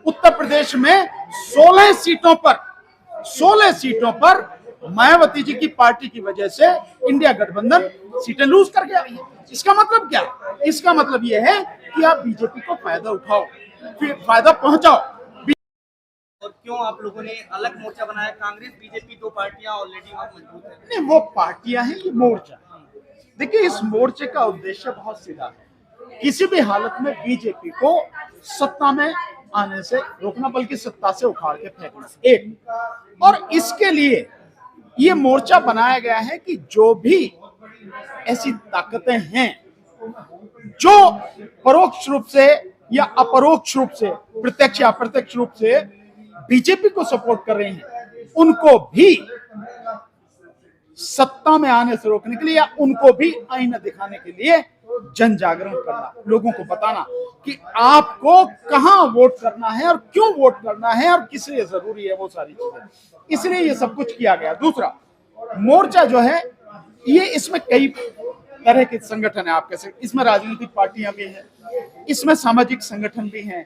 उत्तर प्रदेश में 16 सीटों पर मायावती जी की पार्टी की वजह से इंडिया गठबंधन सीटें लूज कर गया। इसका मतलब क्या? इसका मतलब यह है कि आप बीजेपी को फायदा उठाओ, फिर फायदा पहुंचाओ। और क्यों आप लोगों ने अलग मोर्चा बनाया? कांग्रेस बीजेपी दो पार्टियां ऑलरेडी वहां मजबूत है। नहीं, वो पार्टियां हैं, ये मोर्चा। देखिए, इस मोर्चे का उद्देश्य बहुत सीधा है, किसी भी हालत में बीजेपी को सत्ता में आने से रोकना, बल्कि सत्ता से उखाड़ के फेंकना। एक और इसके लिए ये मोर्चा बनाया गया है कि जो भी ऐसी ताकतें हैं जो परोक्ष रूप से या अपरोक्ष रूप से, प्रत्यक्ष या अप्रत्यक्ष रूप से बीजेपी को सपोर्ट कर रहे हैं, उनको भी सत्ता में आने से रोकने के लिए या उनको भी आईना दिखाने के लिए जन जागरण करना, लोगों को बताना कि आपको कहां वोट करना है और क्यों वोट करना है और किस लिए जरूरी है वो सारी चीजें। इसलिए ये सब कुछ किया गया। दूसरा, मोर्चा जो है ये, इसमें कई तरह के संगठन है, आप कह सकते, इसमें राजनीतिक पार्टियां भी हैं, इसमें सामाजिक संगठन भी हैं,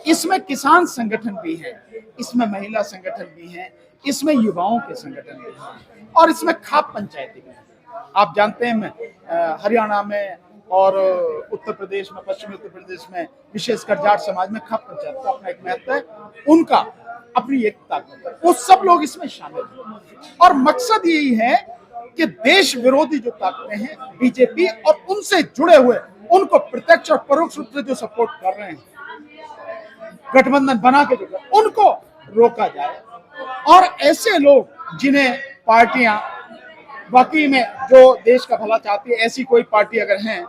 इसमें किसान संगठन भी है, इसमें महिला संगठन भी हैं, इसमें युवाओं के संगठन भी हैं और इसमें खाप पंचायती भी है। आप जानते हैं हरियाणा में और उत्तर प्रदेश में, पश्चिमी उत्तर प्रदेश में, विशेषकर जाट समाज में खाप पंचायत का अपना एक महत्व है, उनका अपनी एक ताकत है, वो सब लोग इसमें शामिल हैं। और मकसद यही है कि देश विरोधी जो ताकतें हैं बीजेपी और उनसे जुड़े हुए, उनको प्रत्यक्ष और परोक्ष रूप से जो सपोर्ट कर रहे हैं, गठबंधन बना के जो उनको रोका जाए। और ऐसे लोग जिन्हें पार्टियां वाकई में जो देश का भला चाहती है, ऐसी कोई पार्टी अगर हैं,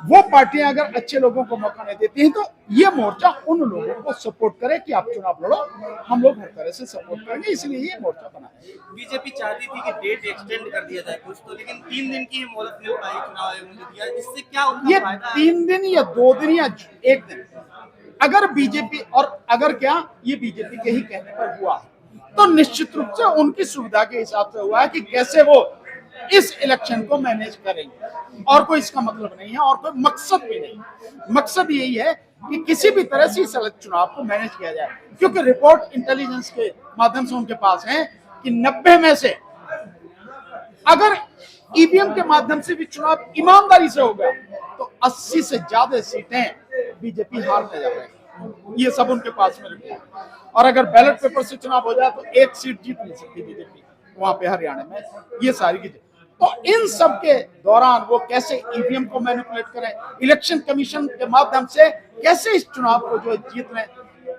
वो पार्टियां अगर अच्छे लोगों को मौका नहीं देती हैं, तो ये मोर्चा उन लोगों को सपोर्ट करे कि आप चुनाव लड़ो, हम लोग हर तरह से सपोर्ट करेंगे, इसलिए ये मोर्चा बना है। बीजेपी चाहती थी कि डेट एक्सटेंड कर दिया जाए कुछ तो, लेकिन 3 दिन की मोहलत मिल पाई चुनाव आयोग ने दिया, इससे क्या उनका ये फायदा? 3 दिन या 2 दिन या 1 दिन, अगर बीजेपी, और अगर क्या ये बीजेपी के ही कहने पर हुआ तो निश्चित रूप से उनकी सुविधा के हिसाब से हुआ है कि कैसे वो इस इलेक्शन को मैनेज करेंगे, और कोई इसका मतलब नहीं है और कोई मकसद भी नहीं। मकसद यही है कि किसी भी तरह से इस चुनाव को मैनेज किया जाए, क्योंकि रिपोर्ट इंटेलिजेंस के माध्यम से उनके पास है कि 90 में से अगर ईवीएम के माध्यम से भी चुनाव ईमानदारी से होगा तो 80 से ज्यादा सीटें बीजेपी हारने जा रहे हैं, ये सब उनके पास में है। और अगर बैलेट पेपर से चुनाव हो जाए तो 1 सीट जीत नहीं सकती बीजेपी वहां पे हरियाणा में, ये सारी चीजें। तो इन सब के दौरान वो कैसे ईवीएम को मैनिपुलेट करें, इलेक्शन कमीशन के माध्यम से कैसे इस चुनाव को जो जीत रहे,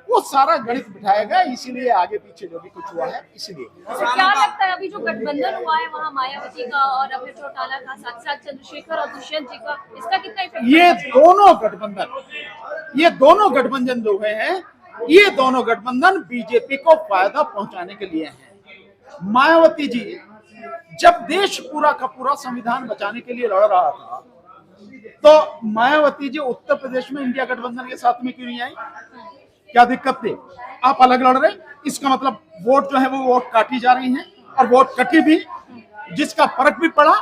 वो सारा गणित बिठाया गया, इसीलिए आगे पीछे जो भी कुछ हुआ है, इसलिए। क्या लगता है अभी जो गठबंधन हुआ है वहाँ मायावती का और अभय चौटाला का, साथ साथ चंद्रशेखर और दुष्यंत जी का, इसका कितना इफेक्ट? ये दोनों गठबंधन जो हुए हैं, ये दोनों गठबंधन बीजेपी को फायदा पहुंचाने के लिए हैं। मायावती जी जब देश पूरा का पूरा संविधान बचाने के लिए लड़ रहा था, तो मायावती जी उत्तर प्रदेश में इंडिया गठबंधन के साथ में क्यों नहीं आई? क्या दिक्कत थी? आप अलग लड़ रहे, इसका मतलब वोट जो है वो वोट काटी जा रही हैं, और वोट कटी भी, जिसका फर्क भी पड़ा।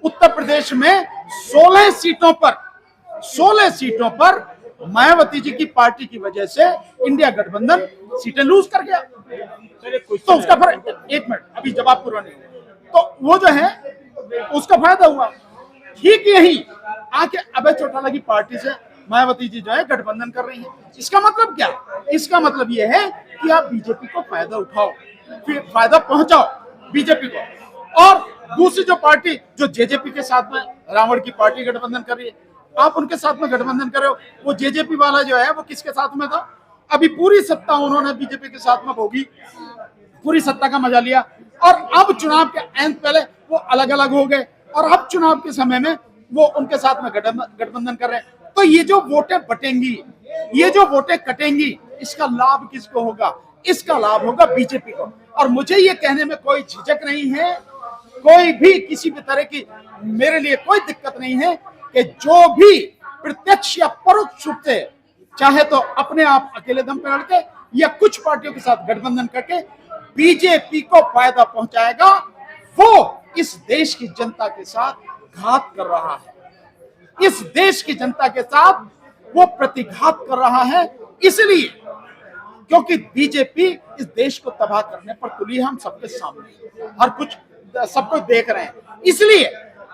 उत्तर प्रदेश में 16 सीटों पर मायावती जी की पार्टी की वजह से इंडिया गठबंधन सीटें लूज कर गया। तो उसका फर्क, 1 मिनट, अभी जवाब पूरा नहीं हुआ, तो वो जो है उसका फायदा हुआ। ठीक यही आके अभय चौटाला की पार्टी से मायावती जी जो है गठबंधन कर रही है। इसका मतलब क्या? इसका मतलब ये है कि आप बीजेपी को फायदा उठाओ, फिर फायदा पहुंचाओ बीजेपी को। और दूसरी जो पार्टी जो जेजेपी के साथ में रावण की पार्टी गठबंधन कर रही है, आप उनके साथ में गठबंधन कर रहे हो। वो जेजेपी वाला जो है वो किसके साथ में था? अभी पूरी सत्ता उन्होंने बीजेपी के साथ में भोगी, पूरी सत्ता का मजा लिया, और अब चुनाव के एंड पहले वो अलग अलग हो गए, और अब चुनाव के समय में वो उनके साथ में गठबंधन कर रहे हैं। तो ये जो वोटें बटेंगी, ये जो वोटें कटेंगी, इसका लाभ किसको होगा? इसका लाभ होगा बीजेपी को। और मुझे ये कहने में कोई झिझक नहीं है, कोई भी किसी भी तरह की मेरे लिए कोई दिक्कत नहीं है कि जो भी प्रत्यक्ष या परोक्ष रूप से, चाहे तो अपने आप अकेले दम पे लड़के या कुछ पार्टियों के साथ गठबंधन करके बीजेपी को फायदा पहुंचाएगा, वो इस देश की जनता के साथ घात कर रहा है। इस देश की जनता के साथ वो प्रतिघात कर रहा है। इसलिए क्योंकि बीजेपी इस देश को तबाह करने पर तुली है, हम सबके सामने हर कुछ सब कुछ देख रहे हैं। इसलिए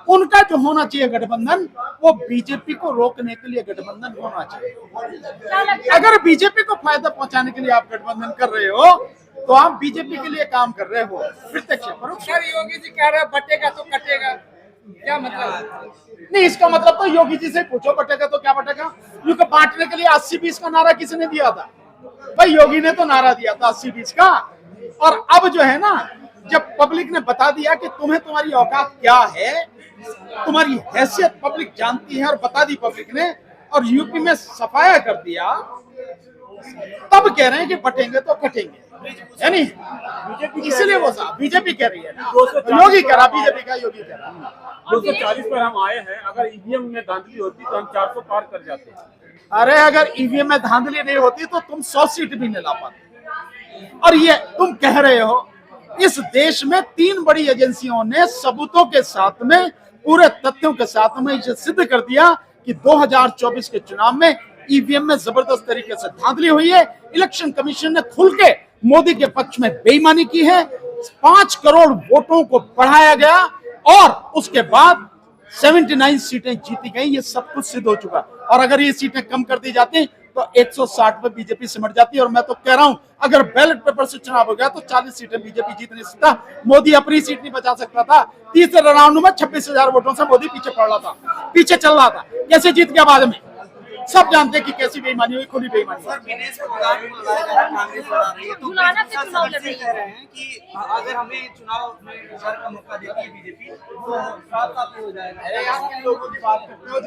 उनका जो होना चाहिए गठबंधन, वो बीजेपी को रोकने के लिए गठबंधन होना चाहिए। क्या लगता है अगर बीजेपी को फायदा पहुंचाने के लिए आप गठबंधन कर रहे हो तो आप बीजेपी के लिए काम कर रहे हो, प्रत्यक्ष परोक्ष। सर योगी जी कह रहे हैं बटेगा तो कटेगा, क्या मतलब? नहीं, इसका मतलब तो योगी जी से पूछो बटेगा तो क्या बटेगा। क्योंकि बांटने के लिए 80-20 का नारा किसने दिया था? भाई योगी ने तो नारा दिया था 80-20 का। और अब जो है ना, जब पब्लिक ने बता दिया कि तुम्हें तुम्हारी औकात क्या है, तुम्हारी हैसियत पब्लिक जानती है और बता दी पब्लिक ने, और यूपी में सफाया कर दिया, तब कह रहे हैं कि बटेंगे तो कटेंगे, है नहीं? इसलिए वो साहब बीजेपी कह रही है ना, योगी कह रहा, बीजेपी का योगी कह रहा। 240 पर हम आए हैं, अगर ईवीएम में धांधली होती तो हम 400 पार कर जाते। अरे अगर ईवीएम में धांधली नहीं होती तो तुम 100 सीट भी नहीं ला पाते। और ये तुम कह रहे हो, इस देश में 3 बड़ी एजेंसियों ने सबूतों के साथ में, पूरे तथ्यों के साथ में इसे सिद्ध कर दिया कि 2024 के चुनाव में ईवीएम में जबरदस्त तरीके से धांधली हुई है। इलेक्शन कमीशन ने खुल के मोदी के पक्ष में बेईमानी की है। 5 करोड़ वोटों को बढ़ाया गया और उसके बाद 79 सीटें जीती गई। ये सब कुछ सिद्ध हो चुका। और अगर ये सीटें कम कर दी जाती तो 160 पे बीजेपी सिमट जाती। और मैं तो कह रहा हूं, अगर बैलेट पेपर से चुनाव हो गया तो 40 सीटें बीजेपी जीत नहीं सकता। मोदी अपनी सीट नहीं बचा सकता था। तीसरे राउंड में 26,000 वोटों से मोदी पीछे पड़ रहा था, पीछे चल रहा था। कैसे जीत गया बाद में? सब जानते हैं कि कैसी बेईमानी हुई, खुली बेईमानी। सर विनेश फोगाट को लगाया जा रहा है, कांग्रेस बना रही है, तो जुलाना से चुनाव लड़ रही कह है। रहे हैं कि अगर हमें चुनाव में सर का मौका देती है बीजेपी तो साफ साफ हो जाएगा। अरे यार, लोगों की बात करते हो।